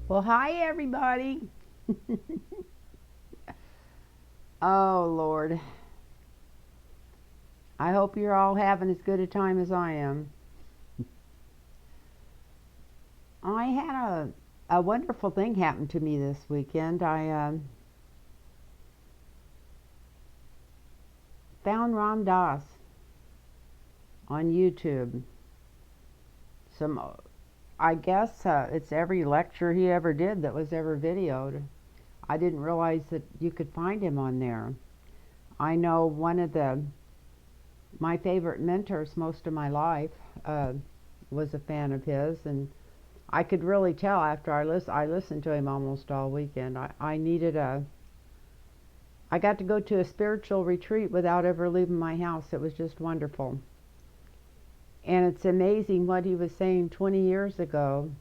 Well, hi everybody. Oh Lord, I hope you're all having as good a time as I am. I had a wonderful thing happen to me this weekend. I found Ram Dass on YouTube. Some, I guess it's every lecture he ever did that was ever videoed. I didn't realize that you could find him on there. I know one of the my favorite mentors most of my life uh, was a fan of his, and I could really tell after I listened to him almost all weekend. I got to go to a spiritual retreat without ever leaving my house. It was just wonderful. And it's amazing what he was saying 20 years ago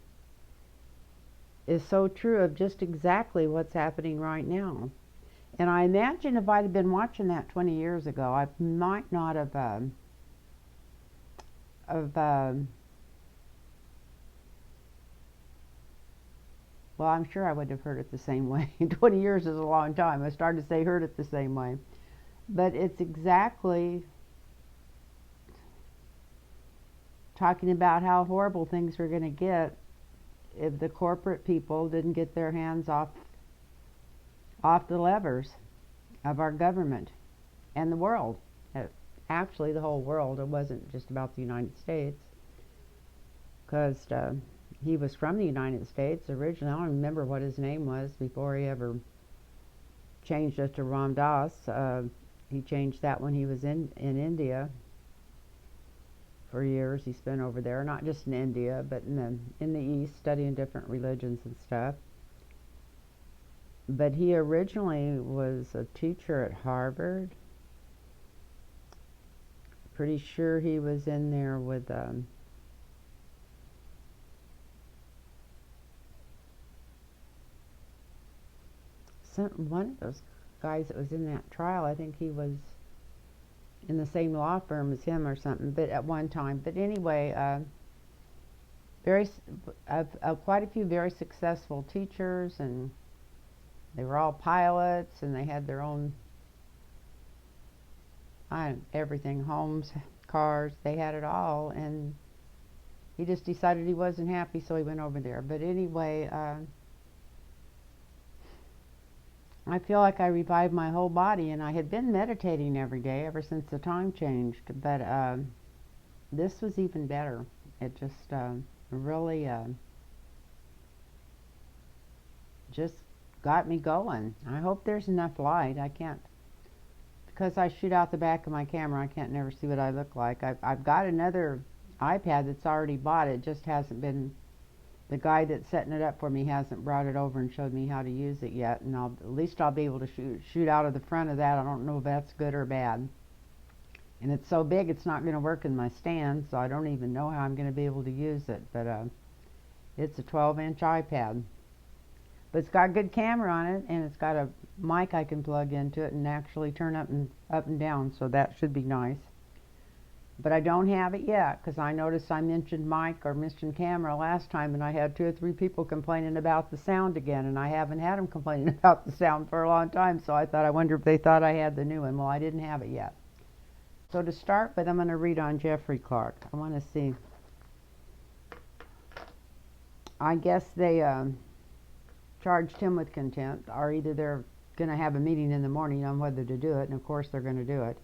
is so true of just exactly what's happening right now. And I imagine if I'd have been watching that 20 years ago, I might not have well, I'm sure I wouldn't have heard it the same way. 20 years is a long time. I started to say heard it the same way. But it's exactly talking about how horrible things are going to get if the corporate people didn't get their hands off the levers of our government and the world. Actually, the whole world. It wasn't just about the United States, because he was from the United States originally. I don't remember what his name was before he ever changed it to Ram Dass. He changed that when he was in India for years. He spent over there, not just in India, but in the East, studying different religions and stuff. But he originally was a teacher at Harvard. Pretty sure he was in there with one of those guys that was in that trial. I think he was in the same law firm as him or something, but at one time. But anyway, very quite a few very successful teachers, and they were all pilots, and they had their own everything, homes, cars. They had it all, and he just decided he wasn't happy, so he went over there. But anyway, I feel like I revived my whole body, and I had been meditating every day ever since the time changed. But this was even better. It just really just got me going. I hope there's enough light. I can't, because I shoot out the back of my camera, I can't never see what I look like. I've got another iPad that's already bought. It just hasn't been, the guy that's setting it up for me hasn't brought it over and showed me how to use it yet. And at least I'll be able to shoot out of the front of that. I don't know if that's good or bad. And it's so big it's not going to work in my stand, so I don't even know how I'm going to be able to use it. But it's a 12-inch iPad. But it's got a good camera on it, and it's got a mic I can plug into it and actually turn up and down, so that should be nice. But I don't have it yet, because I noticed I mentioned mic or mentioned camera last time, and I had 2 or 3 people complaining about the sound again, and I haven't had them complaining about the sound for a long time, so I thought, I wonder if they thought I had the new one. Well, I didn't have it yet. So to start with, I'm going to read on Jeffery Ckark. I want to see. I guess they charged him with contempt, or either they're going to have a meeting in the morning on whether to do it, and of course they're going to do it.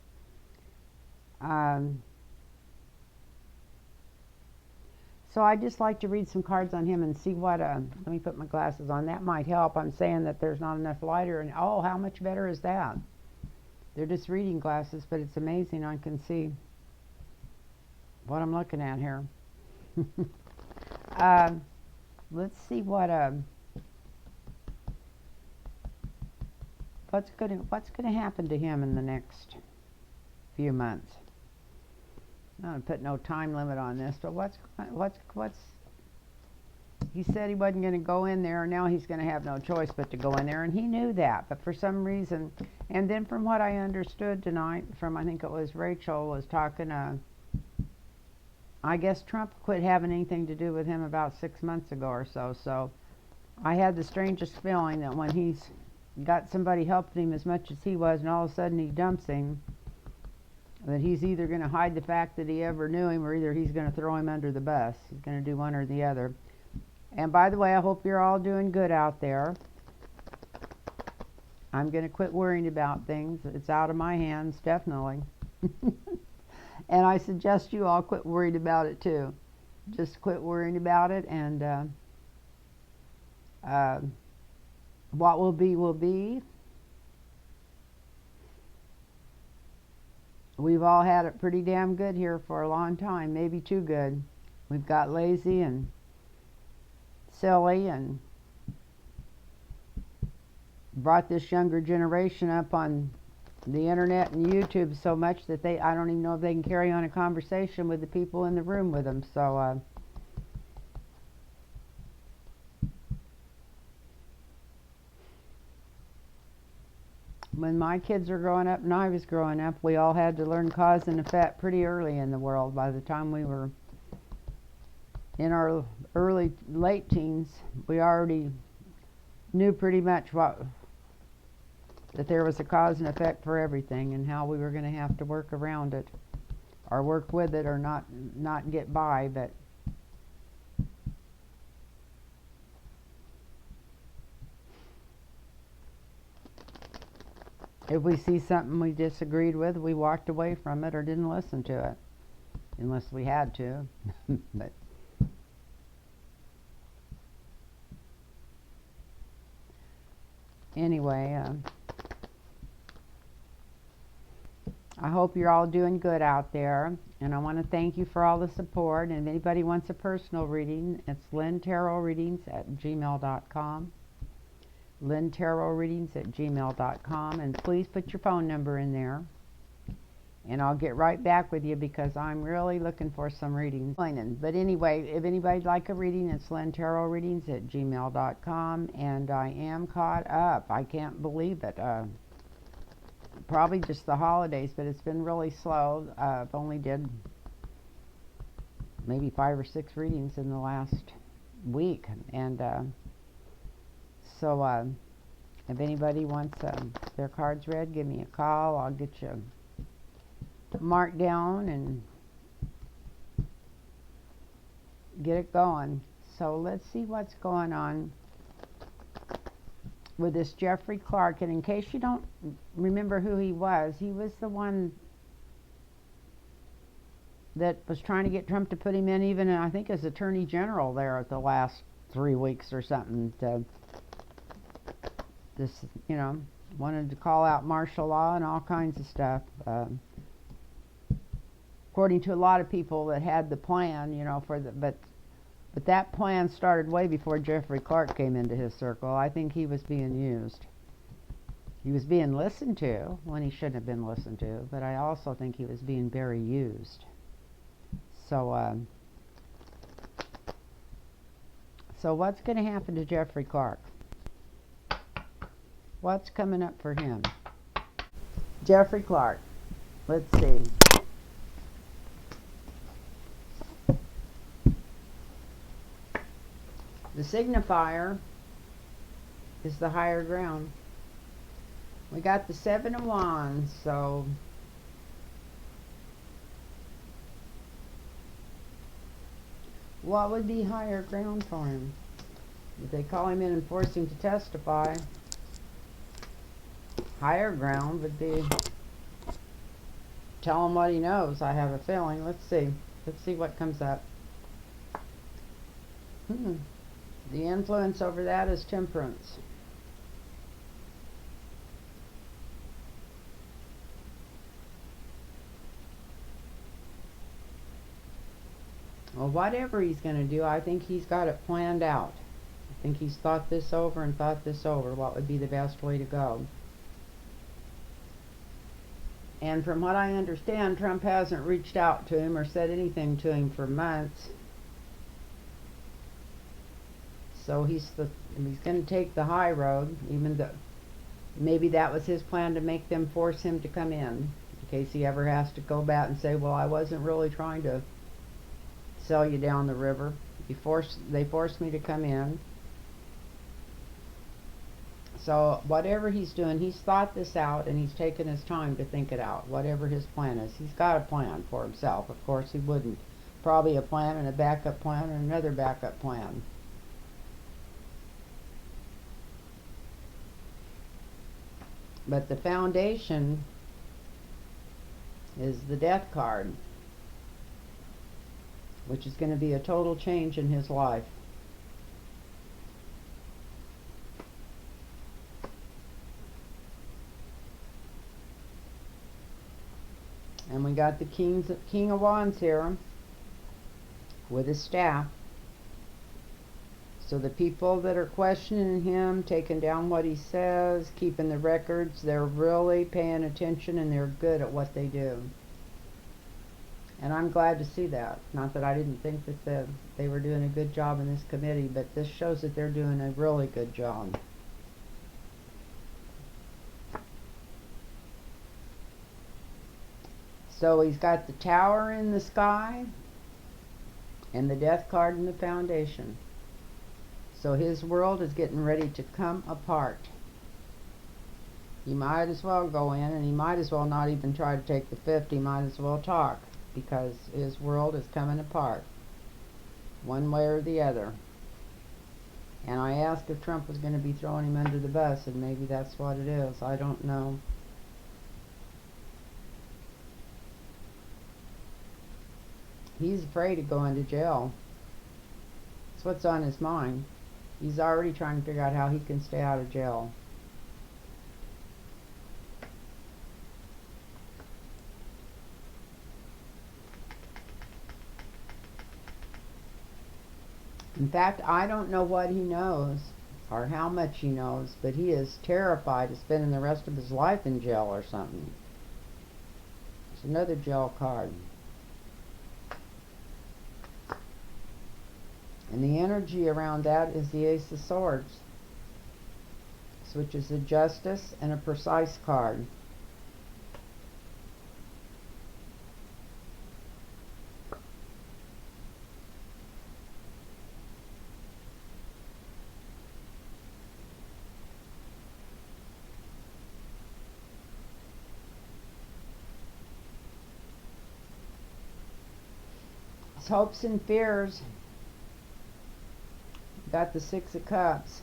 So I'd just like to read some cards on him and see what, let me put my glasses on. That might help. I'm saying that there's not enough lighter, and oh, how much better is that? They're just reading glasses, but it's amazing I can see what I'm looking at here. Let's see what's gonna happen to him in the next few months. I'm not put no time limit on this, but what's he said he wasn't going to go in there, and now he's going to have no choice but to go in there, and he knew that, but for some reason, and then from what I understood tonight from, I think it was Rachel was talking, I guess Trump quit having anything to do with him about 6 months ago or so, so I had the strangest feeling that when he's got somebody helping him as much as he was, and all of a sudden he dumps him, that he's either going to hide the fact that he ever knew him, or either he's going to throw him under the bus. He's going to do one or the other. And by the way, I hope you're all doing good out there. I'm going to quit worrying about things. It's out of my hands, definitely. And I suggest you all quit worrying about it too. Just quit worrying about it, and what will be will be. We've all had it pretty damn good here for a long time, maybe too good. We've got lazy and silly and brought this younger generation up on the internet and YouTube so much that I don't even know if they can carry on a conversation with the people in the room with them. So when my kids were growing up and I was growing up, we all had to learn cause and effect pretty early in the world. By the time we were in our late teens, we already knew pretty much that there was a cause and effect for everything, and how we were going to have to work around it, or work with it, or not get by. But if we see something we disagreed with, we walked away from it or didn't listen to it, unless we had to. But anyway, I hope you're all doing good out there, and I want to thank you for all the support. And if anybody wants a personal reading, it's lynntarotreadings@gmail.com. lynntarotreadings@gmail.com, and please put your phone number in there, and I'll get right back with you, because I'm really looking for some readings. But anyway, if anybody'd like a reading, it's lynntarotreadings@gmail.com, and I am caught up. I can't believe it. Probably just the holidays, but it's been really slow. I've only did maybe 5 or 6 readings in the last week, and so if anybody wants their cards read, give me a call. I'll get you marked down and get it going. So let's see what's going on with this Jeffery Ckark. And in case you don't remember who he was the one that was trying to get Trump to put him in, even I think as Attorney General there at the last 3 weeks or something. This, wanted to call out martial law and all kinds of stuff. According to a lot of people that had the plan, but that plan started way before Jeffery Ckark came into his circle. I think he was being used. He was being listened to when he shouldn't have been listened to, but I also think he was being very used. So what's going to happen to Jeffery Ckark? What's coming up for him? Jeffery Ckark. Let's see. The signifier is the higher ground. We got the 7 of Wands, so what would be higher ground for him? If they call him in and force him to testify, higher ground would be tell him what he knows. I have a feeling. Let's see what comes up. The influence over that is Temperance. Well, whatever he's going to do, I think he's got it planned out. I think he's thought this over, what would be the best way to go. And from what I understand, Trump hasn't reached out to him or said anything to him for months. So he's going to take the high road, even though maybe that was his plan, to make them force him to come in case he ever has to go back and say, well, I wasn't really trying to sell you down the river. They forced me to come in. So whatever he's doing, he's thought this out and he's taken his time to think it out. Whatever his plan is, he's got a plan for himself. Of course he wouldn't. Probably a plan and a backup plan and another backup plan. But the foundation is the death card, which is going to be a total change in his life. And we got the King of Wands here with his staff. So the people that are questioning him, taking down what he says, keeping the records, they're really paying attention and they're good at what they do. And I'm glad to see that. Not that I didn't think that they were doing a good job in this committee, but this shows that they're doing a really good job. So he's got the Tower in the sky and the Death card in the foundation. So his world is getting ready to come apart. He might as well go in, and he might as well not even try to take the fifth. He might as well talk, because his world is coming apart one way or the other. And I asked if Trump was going to be throwing him under the bus, and maybe that's what it is. I don't know. He's afraid of going to jail. That's what's on his mind. He's already trying to figure out how he can stay out of jail. In fact, I don't know what he knows or how much he knows, but he is terrified of spending the rest of his life in jail or something. It's another jail card. And the energy around that is the Ace of Swords, which is a justice and a precise card. His hopes and fears. Got the Six of Cups,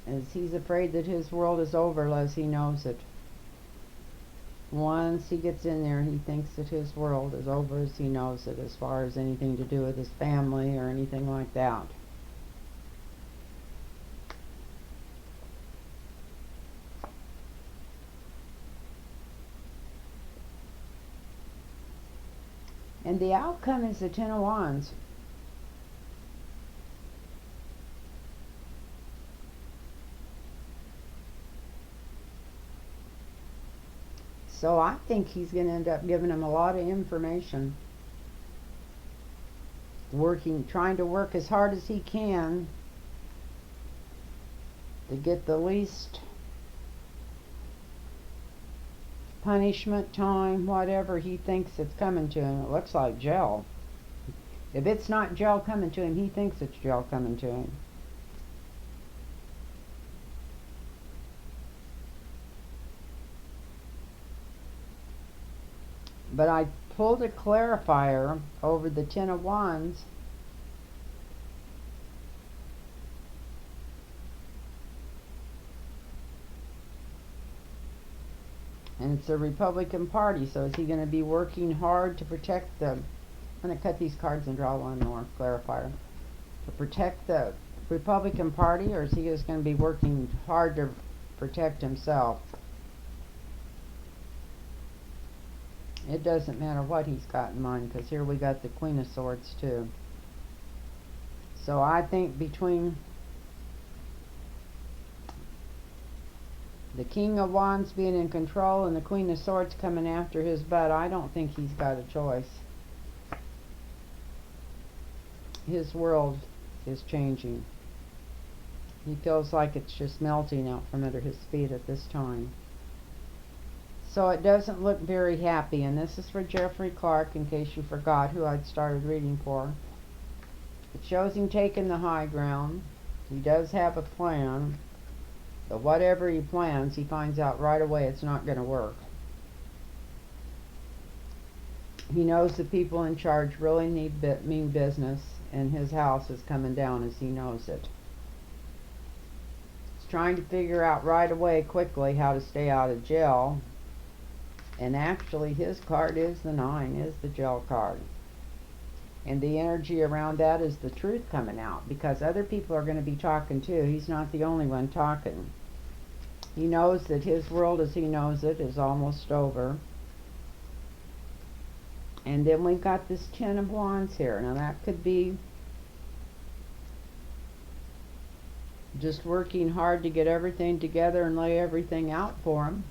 as he's afraid that his world is over as he knows it. Once he gets in there, he thinks that his world is over as he knows it, as far as anything to do with his family or anything like that. And the outcome is the Ten of Wands. So I think he's going to end up giving him a lot of information. Trying to work as hard as he can to get the least punishment, time, whatever he thinks it's coming to him. It looks like jail. If it's not jail coming to him, he thinks it's jail coming to him. But I pulled a clarifier over the Ten of Wands. And it's the Republican Party, so is he going to be working hard to protect the... I'm going to cut these cards and draw one more clarifier. To protect the Republican Party, or is he just going to be working hard to protect himself? It doesn't matter what he's got in mind, because here we got the Queen of Swords too. So I think between the King of Wands being in control and the Queen of Swords coming after his butt, I don't think he's got a choice. His world is changing. He feels like it's just melting out from under his feet at this time. So it doesn't look very happy, and this is for Jeffery Ckark, in case you forgot who I'd started reading for. It shows him taking the high ground. He does have a plan. So whatever he plans, he finds out right away it's not going to work. He knows the people in charge really mean business, and his house is coming down as he knows it. He's trying to figure out right away, quickly, how to stay out of jail. And actually, his card is the 9, is the jail card. And the energy around that is the truth coming out, because other people are going to be talking too. He's not the only one talking. He knows that his world as he knows it is almost over. And then we've got this 10 of Wands here. Now that could be just working hard to get everything together and lay everything out for him.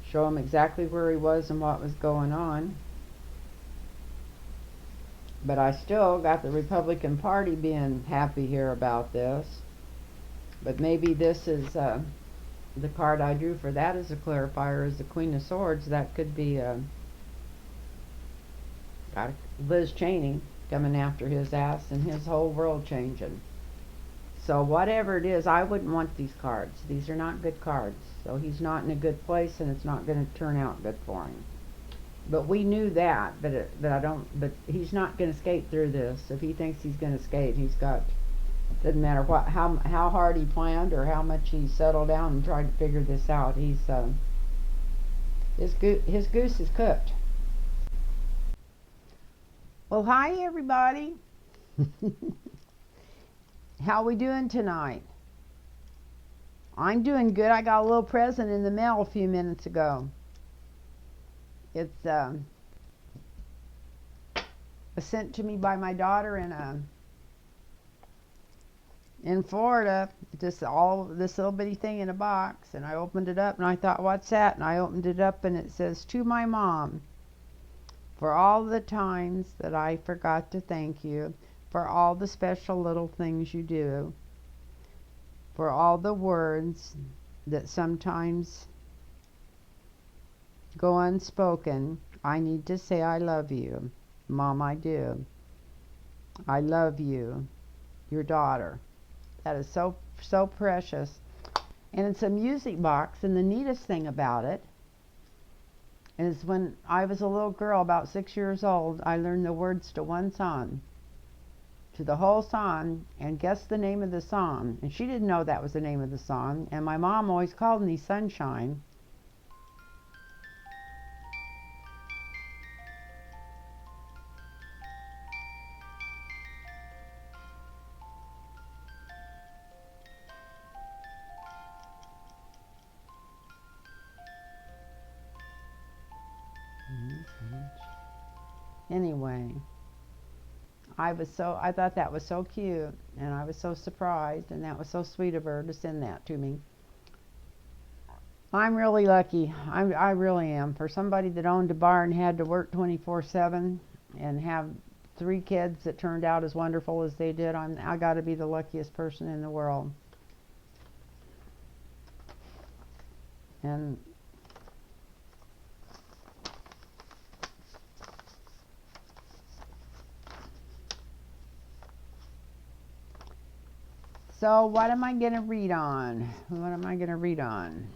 Show him exactly where he was and what was going on. But I still got the Republican Party being happy here about this. But maybe this is the card I drew for that as a clarifier is the Queen of Swords. That could be Liz Cheney coming after his ass and his whole world changing. So whatever it is, I wouldn't want these cards. These are not good cards. So he's not in a good place, and it's not going to turn out good for him. But we knew that. But he's not going to skate through this. If he thinks he's going to skate, he's got. Doesn't matter how hard he planned or how much he settled down and tried to figure this out. His goose is cooked. Well, hi everybody. How we doing tonight? I'm doing good. I got a little present in the mail a few minutes ago. It's sent to me by my daughter in Florida. Just all this little bitty thing in a box, and I opened it up and I thought, what's that? And I opened it up and it says, to my mom, for all the times that I forgot to thank you, for all the special little things you do, for all the words that sometimes go unspoken. I need to say I love you. Mom, I do. I love you, your daughter. That is so precious. And it's a music box, and the neatest thing about it is when I was a little girl, about 6 years old, I learned the words to one song, to the whole song, and guessed the name of the song. And she didn't know that was the name of the song. And my mom always called me Sunshine. Anyway, I thought that was so cute, and I was so surprised, and that was so sweet of her to send that to me. I'm really lucky. I really am. For somebody that owned a bar and had to work 24/7 and have 3 kids that turned out as wonderful as they did, I got to be the luckiest person in the world. And so what am I going to read on? What am I going to read on?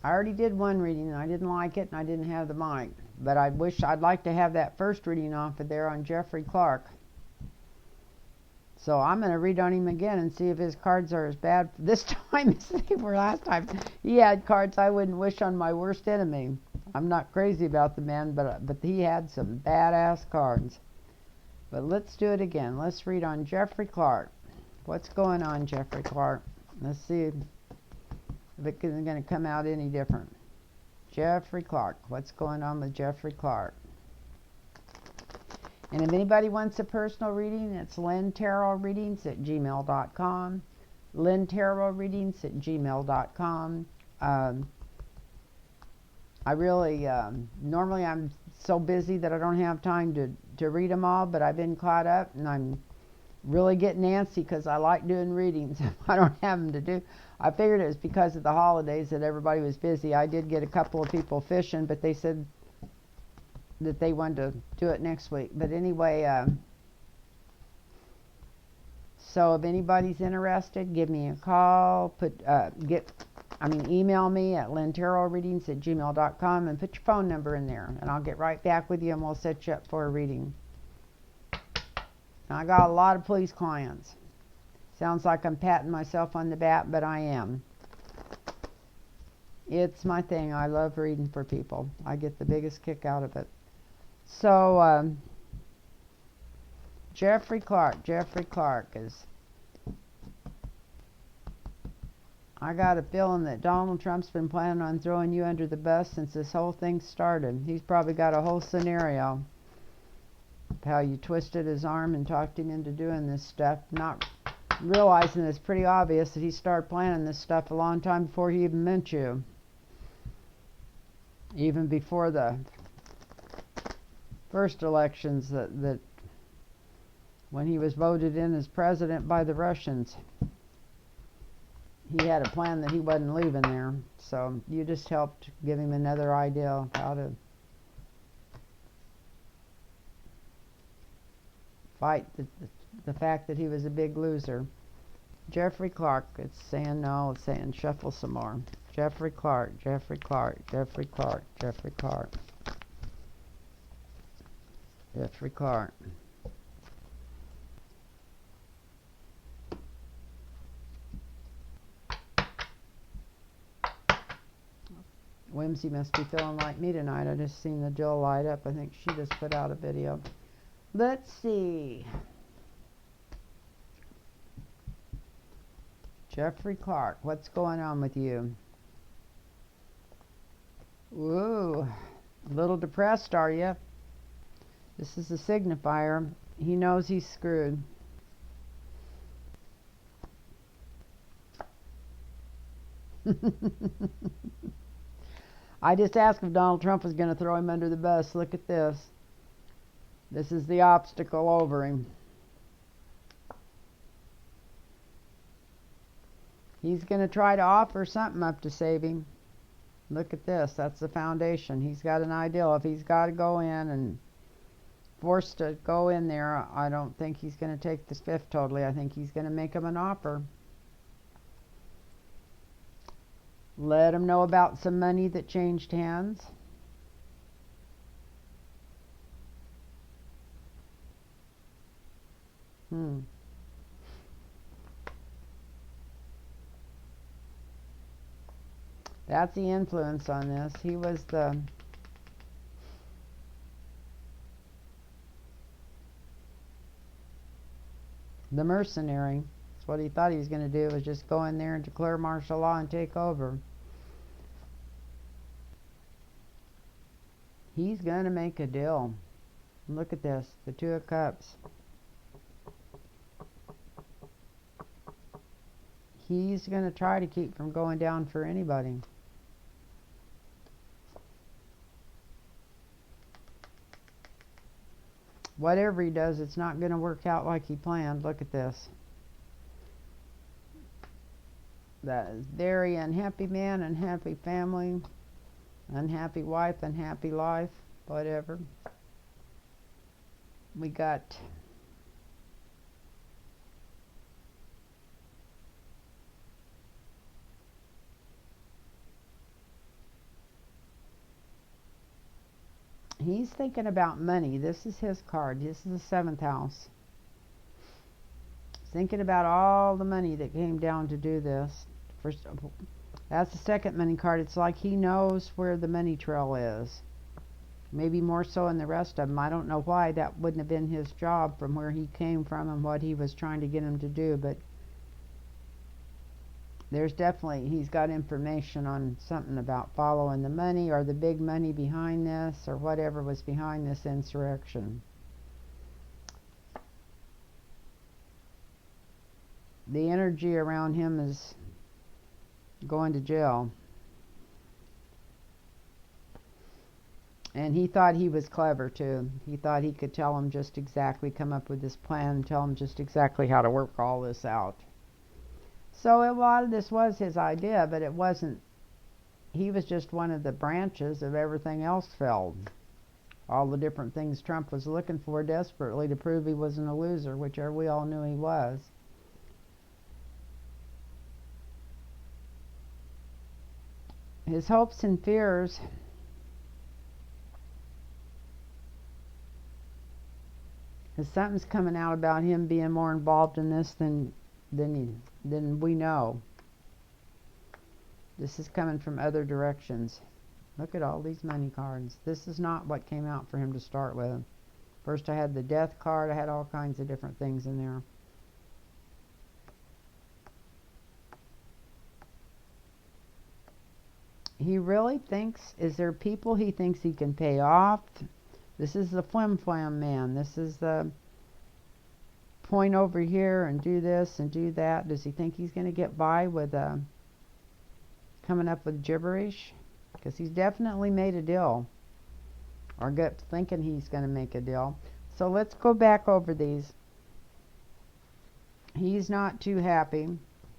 I already did one reading and I didn't like it and I didn't have the mic. But I'd like to have that first reading off of there on Jeffery Ckark. So I'm going to read on him again and see if his cards are as bad this time as they were last time. He had cards I wouldn't wish on my worst enemy. I'm not crazy about the man, but he had some badass cards. But let's do it again. Let's read on Jeffery Ckark. What's going on, Jeffery Ckark? Let's see if it isn't going to come out any different. Jeffery Ckark. What's going on with Jeffery Ckark? And if anybody wants a personal reading, it's lynntarotreadings@gmail.com. lynntarotreadings@gmail.com. I really, normally I'm so busy that I don't have time to read them all, but I've been caught up and I'm really getting antsy because I like doing readings. I don't have them to do. I figured it was because of the holidays that everybody was busy. I did get a couple of people fishing, but they said that they wanted to do it next week. But anyway, So if anybody's interested, give me a call. Email me at lintarotreadings@gmail.com and put your phone number in there, and I'll get right back with you and we'll set you up for a reading. Now, I got a lot of police clients. Sounds like I'm patting myself on the back, but I am. It's my thing. I love reading for people. I get the biggest kick out of it. So, Jeffery Ckark is... I got a feeling that Donald Trump's been planning on throwing you under the bus since this whole thing started. He's probably got a whole scenario of how you twisted his arm and talked him into doing this stuff, not realizing it's pretty obvious that he started planning this stuff a long time before he even met you. Even before the first elections that when he was voted in as president by the Russians. He had a plan that he wasn't leaving there. So you just helped give him another idea of how to fight the fact that he was a big loser. Jeffery Ckark, it's saying no, it's saying shuffle some more. Jeffery Ckark, Jeffery Ckark, Jeffery Ckark, Jeffery Ckark. Jeffery Ckark. Whimsy must be feeling like me tonight. I just seen the Jill light up. I think she just put out a video. Let's see. Jeffery Ckark, what's going on with you? Ooh, a little depressed, are you? This is a signifier. He knows he's screwed. I just asked if Donald Trump was going to throw him under the bus. Look at this. This is the obstacle over him. He's going to try to offer something up to save him. Look at this. That's the foundation. He's got an idea. If he's got to go in and forced to go in there, I don't think he's going to take the fifth totally. I think he's going to make him an offer. Let him know about some money that changed hands. That's the influence on this. He was the mercenary. That's what he thought he was going to do, was just go in there and declare martial law and take over. He's going to make a deal. Look at this, the Two of Cups. He's going to try to keep from going down for anybody. Whatever he does, it's not going to work out like he planned. Look at this. That is very unhappy man, unhappy family, unhappy wife, unhappy life, whatever. We got he's thinking about money. This is his card. This is the 7th house. He's thinking about all the money that came down to do this. First, that's the second money card. It's like he knows where the money trail is. Maybe more so in the rest of them. I don't know why that wouldn't have been his job from where he came from and what he was trying to get him to do, but there's definitely, he's got information on something about following the money or the big money behind this or whatever was behind this insurrection. The energy around him is going to jail. And he thought he was clever too. He thought he could tell him just exactly, come up with this plan and tell him just exactly how to work all this out. So a lot of this was his idea, but it wasn't. He was just one of the branches of everything else failed. All the different things Trump was looking for desperately to prove he wasn't a loser, which we all knew he was. his hopes and fears. Because something's coming out about him being more involved in this than we know. This is coming from other directions. Look at all these money cards. This is not what came out for him to start with. First I had the death card. I had all kinds of different things in there. He really thinks, is there people he thinks he can pay off? This is the flim-flam man. This is the point over here and do this and do that. Does he think he's going to get by with coming up with gibberish? Because he's definitely made a deal. Or thinking he's going to make a deal. So let's go back over these. He's not too happy.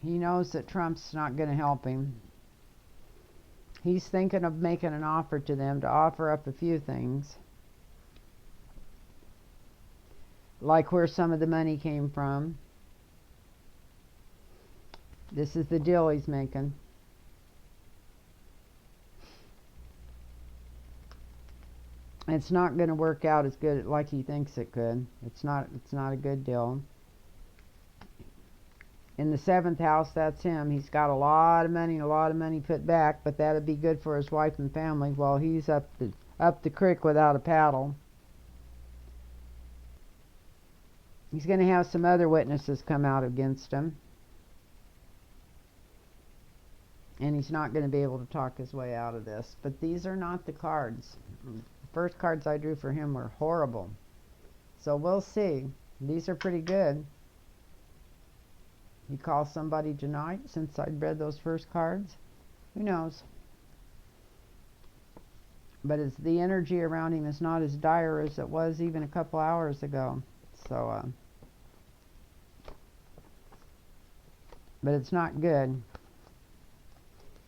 He knows that Trump's not going to help him. He's thinking of making an offer to them to offer up a few things. Like where some of the money came from. This is the deal he's making. It's not going to work out as good like he thinks it could. It's not a good deal. In the 7th house, that's him. He's got a lot of money put back, but that'd be good for his wife and family while he's up the creek without a paddle. He's going to have some other witnesses come out against him. And he's not going to be able to talk his way out of this. But these are not the cards. The first cards I drew for him were horrible. So we'll see. These are pretty good. He calls somebody tonight since I'd read those first cards. Who knows? But the energy around him is not as dire as it was even a couple hours ago. So, but it's not good.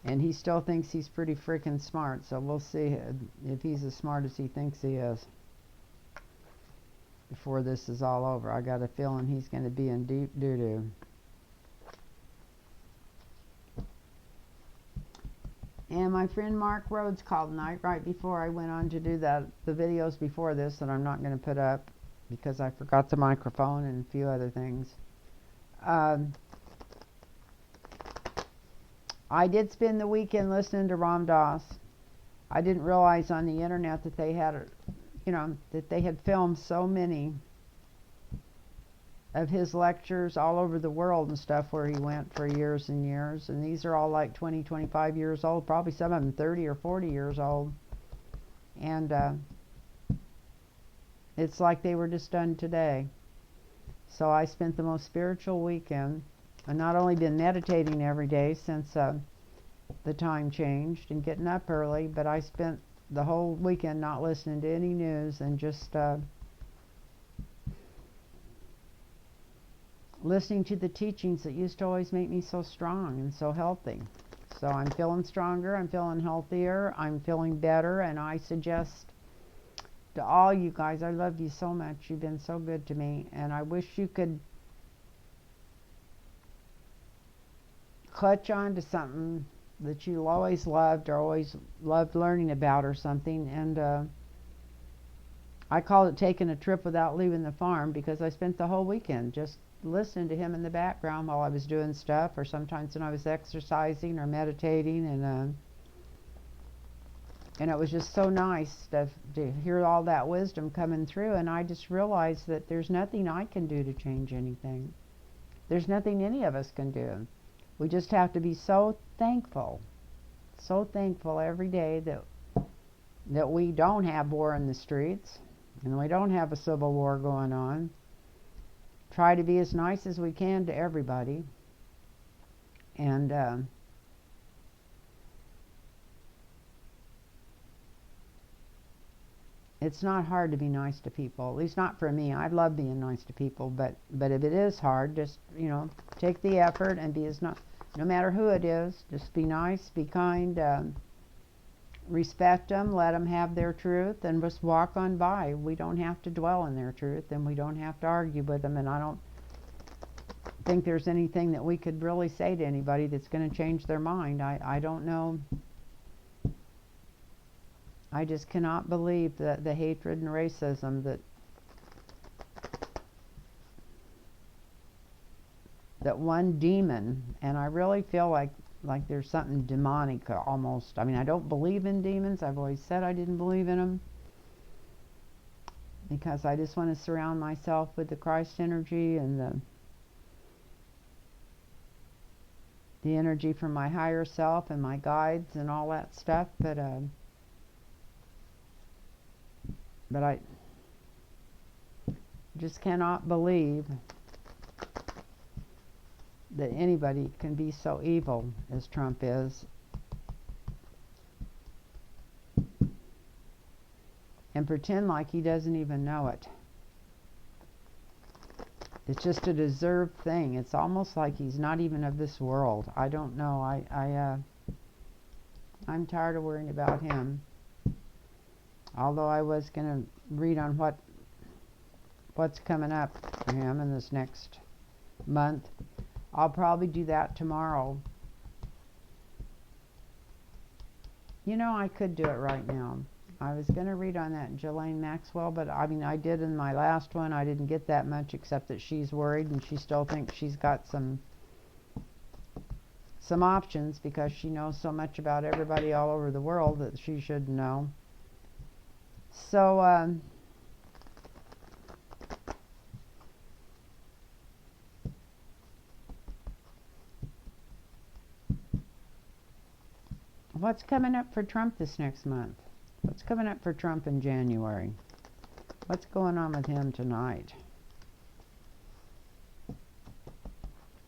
And he still thinks he's pretty freaking smart. So we'll see if he's as smart as he thinks he is before this is all over. I got a feeling he's going to be in deep doo-doo. And my friend Mark Rhodes called tonight right before I went on to do the videos before this that I'm not going to put up because I forgot the microphone and a few other things. I did spend the weekend listening to Ram Dass. I didn't realize on the internet that they had, that they had filmed so many of his lectures all over the world and stuff where he went for years and years. And these are all like 20, 25 years old, probably some of them 30 or 40 years old. And it's like they were just done today. So I spent the most spiritual weekend. I've not only been meditating every day since the time changed and getting up early, but I spent the whole weekend not listening to any news and just listening to the teachings that used to always make me so strong and so healthy. So I'm feeling stronger, I'm feeling healthier, I'm feeling better, and I suggest to all you guys, I love you so much. You've been so good to me, and I wish you could clutch on to something that you always loved or always loved learning about or something. And I call it taking a trip without leaving the farm, because I spent the whole weekend just listening to him in the background while I was doing stuff, or sometimes when I was exercising or meditating, and it was just so nice to hear all that wisdom coming through. And I just realized that there's nothing I can do to change anything. There's nothing any of us can do. We just have to be so thankful every day that we don't have war in the streets and we don't have a civil war going on. Try to be as nice as we can to everybody. And it's not hard to be nice to people, at least not for me. I love being nice to people, but if it is hard, just, take the effort and be as nice. No matter who it is, just be nice, be kind, respect them, let them have their truth, and just walk on by. We don't have to dwell in their truth, and we don't have to argue with them, and I don't think there's anything that we could really say to anybody that's going to change their mind. I don't know I just cannot believe that the hatred and racism that one demon, and I really feel like there's something demonic almost. I mean, I don't believe in demons. I've always said I didn't believe in them because I just want to surround myself with the Christ energy and the energy from my higher self and my guides and all that stuff. But I just cannot believe that anybody can be so evil as Trump is and pretend like he doesn't even know it. It's just a deserved thing. It's almost like he's not even of this world. I don't know. I'm tired of worrying about him. Although I was going to read on what's coming up for him in this next month. I'll probably do that tomorrow. You know, I could do it right now. I was going to read on that Ghislaine Maxwell, but I mean, I did in my last one. I didn't get that much, except that she's worried and she still thinks she's got some options because she knows so much about everybody all over the world that she should know. So, what's coming up for Trump this next month? What's coming up for Trump in January? What's going on with him tonight?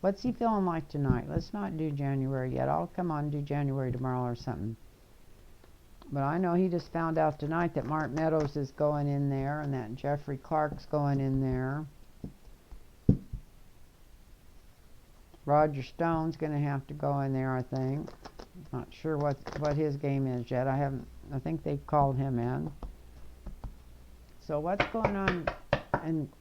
What's he feeling like tonight? Let's not do January yet. I'll come on and do January tomorrow or something. But I know he just found out tonight that Mark Meadows is going in there and that Jeffery Ckark's going in there. Roger Stone's going to have to go in there, I think. Not sure what his game is yet. I think they've called him in. So what's going on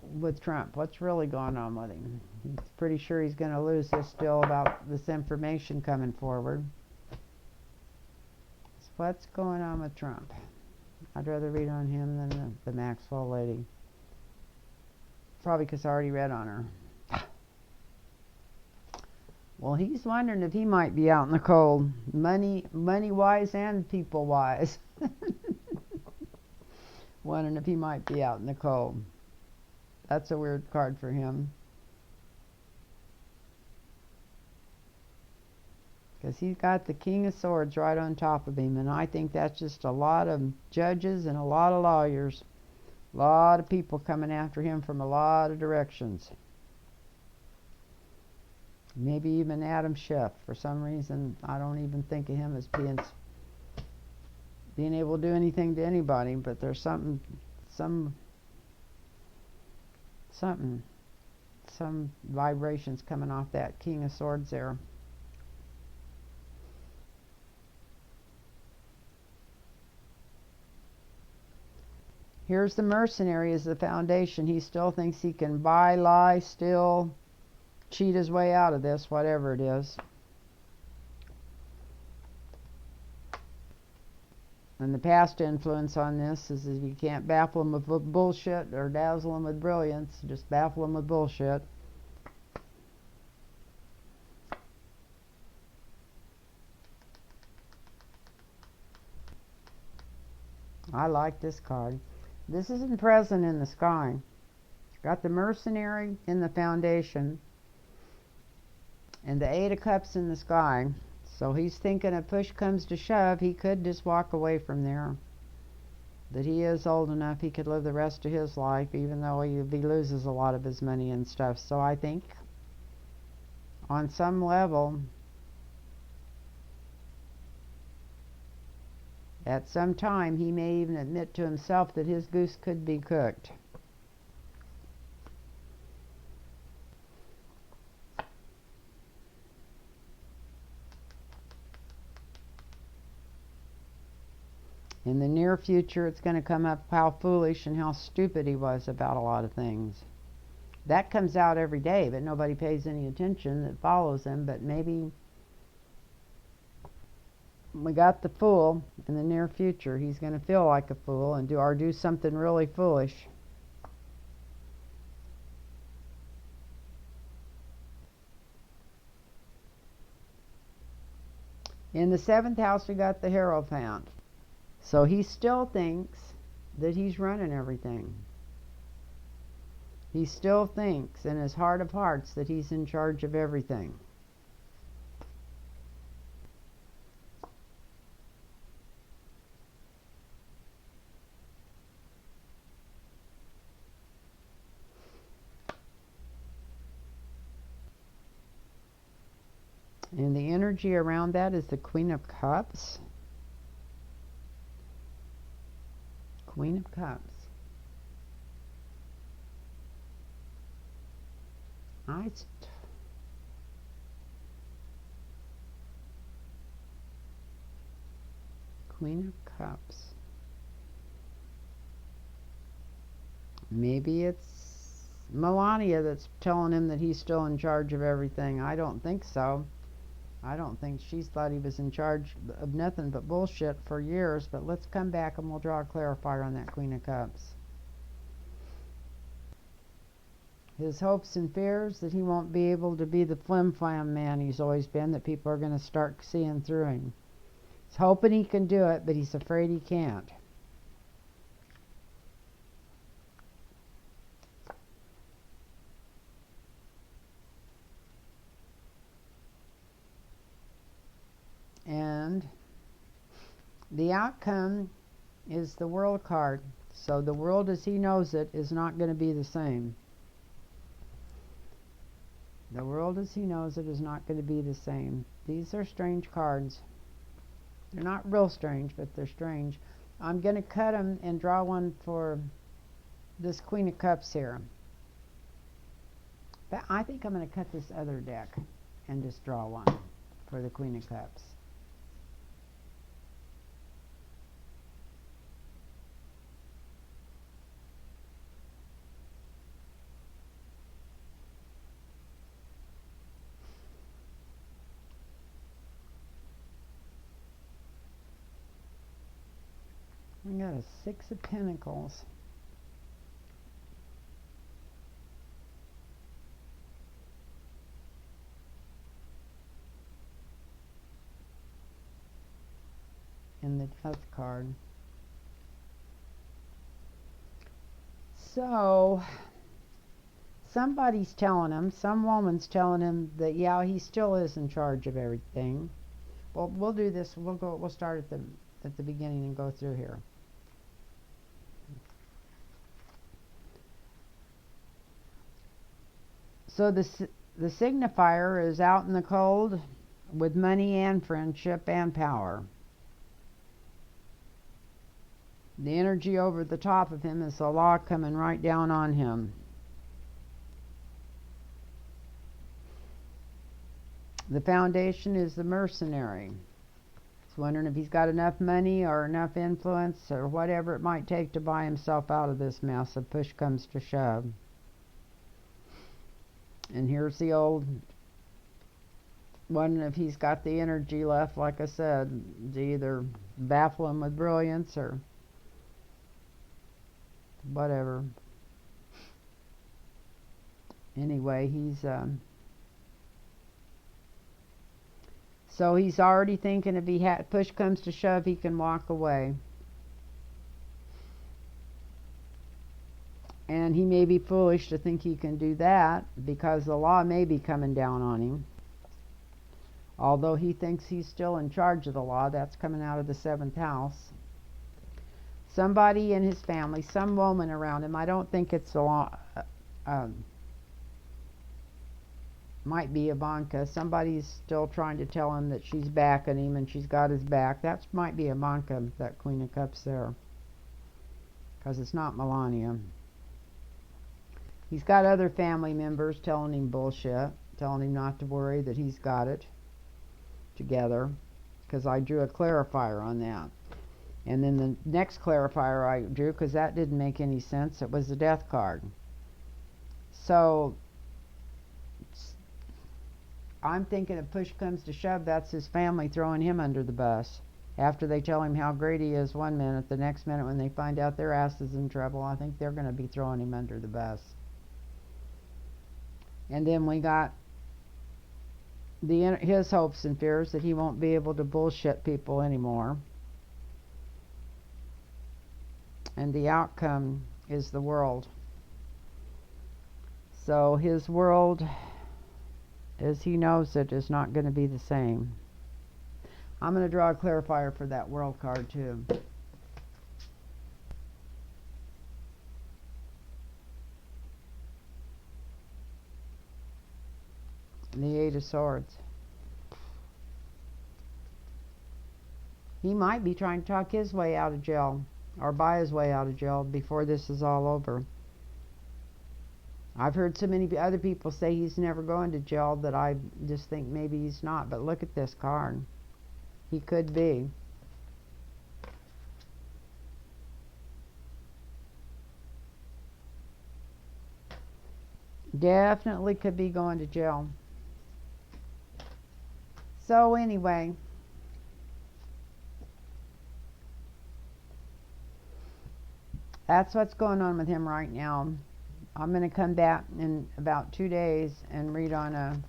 with Trump? What's really going on with him? He's pretty sure he's going to lose this still about this information coming forward. So what's going on with Trump? I'd rather read on him than the Maxwell lady. Probably because I already read on her. Well, he's wondering if he might be out in the cold, money-wise and people-wise. Wondering if he might be out in the cold. That's a weird card for him. Because he's got the King of Swords right on top of him, and I think that's just a lot of judges and a lot of lawyers. A lot of people coming after him from a lot of directions. Maybe even Adam Schiff. For some reason, I don't even think of him as being able to do anything to anybody. But there's some vibrations coming off that King of Swords there. Here's the mercenary as the foundation. He still thinks he can buy, lie, steal, cheat his way out of this, whatever it is. And the past influence on this is if you can't baffle him with bullshit or dazzle him with brilliance, just baffle him with bullshit. I like this card. This isn't present in the sky. Got the mercenary in the foundation and the Eight of Cups in the sky. So he's thinking if push comes to shove, he could just walk away from there. That he is old enough he could live the rest of his life, even though he loses a lot of his money and stuff. So I think on some level, at some time, he may even admit to himself that his goose could be cooked. In the near future, it's going to come up how foolish and how stupid he was about a lot of things. That comes out every day, but nobody pays any attention that follows him. But maybe we got the Fool in the near future. He's going to feel like a fool and do something really foolish. In the 7th house, we got the Hierophant. So he still thinks that he's running everything. He still thinks in his heart of hearts that he's in charge of everything. And the energy around that is the Queen of Cups. Queen of Cups. Queen of Cups. Maybe it's Melania that's telling him that he's still in charge of everything. I don't think so. I don't think she's thought he was in charge of nothing but bullshit for years. But let's come back and we'll draw a clarifier on that Queen of Cups. His hopes and fears that he won't be able to be the flim-flam man he's always been, that people are going to start seeing through him. He's hoping he can do it, but he's afraid he can't. And the outcome is the World card. So the world as he knows it is not going to be the same. The world as he knows it is not going to be the same. These are strange cards. They're not real strange, but they're strange. I'm going to cut them and draw one for this Queen of Cups here. But I think I'm going to cut this other deck and just draw one for the Queen of Cups. We got a 6 of Pentacles. And the Death card. So somebody's telling him, some woman's telling him that yeah, he still is in charge of everything. Well, we'll do this. We'll start at the beginning and go through here. So the signifier is out in the cold with money and friendship and power. The energy over the top of him is the law coming right down on him. The foundation is the mercenary. He's wondering if he's got enough money or enough influence or whatever it might take to buy himself out of this mess if push comes to shove. And here's the old, wondering if he's got the energy left, like I said, to either baffle him with brilliance or whatever. Anyway, so he's already thinking if he push comes to shove, he can walk away. And he may be foolish to think he can do that because the law may be coming down on him. Although he thinks he's still in charge of the law, that's coming out of the 7th house. Somebody in his family, some woman around him, I don't think it's the law, might be Ivanka. Somebody's still trying to tell him that she's backing him and she's got his back. That might be Ivanka, that Queen of Cups there. Because it's not Melania. He's got other family members telling him bullshit, telling him not to worry, that he's got it together. Because I drew a clarifier on that. And then the next clarifier I drew, because that didn't make any sense, it was the Death card. So I'm thinking if push comes to shove, that's his family throwing him under the bus. After they tell him how great he is one minute, the next minute when they find out their ass is in trouble, I think they're going to be throwing him under the bus. And then we got his hopes and fears that he won't be able to bullshit people anymore. And the outcome is the world. So his world, as he knows it, is not going to be the same. I'm going to draw a clarifier for that world card too. The Eight of Swords. He might be trying to talk his way out of jail, or buy his way out of jail before this is all over. I've heard so many other people say he's never going to jail that I just think maybe he's not. But look at this card. He could be. Definitely could be going to jail. So anyway, that's what's going on with him right now. I'm going to come back in about 2 days and read on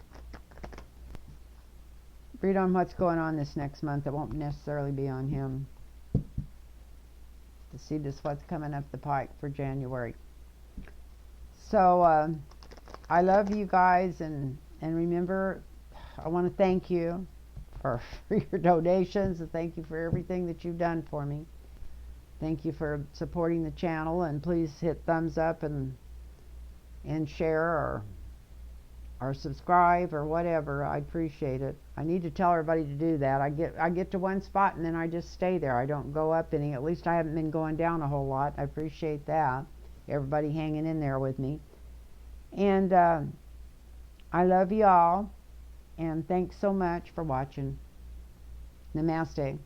what's going on this next month. It won't necessarily be on him. To see just what's coming up the pike for January. So I love you guys, and remember, I want to thank you for your donations, and thank you for everything that you've done for me. Thank you for supporting the channel, and please hit thumbs up and share or subscribe or whatever. I appreciate it. I need to tell everybody to do that. I get to one spot and then I just stay there. I don't go up any. At least I haven't been going down a whole lot. I appreciate that. Everybody hanging in there with me. And I love you all. And thanks so much for watching. Namaste.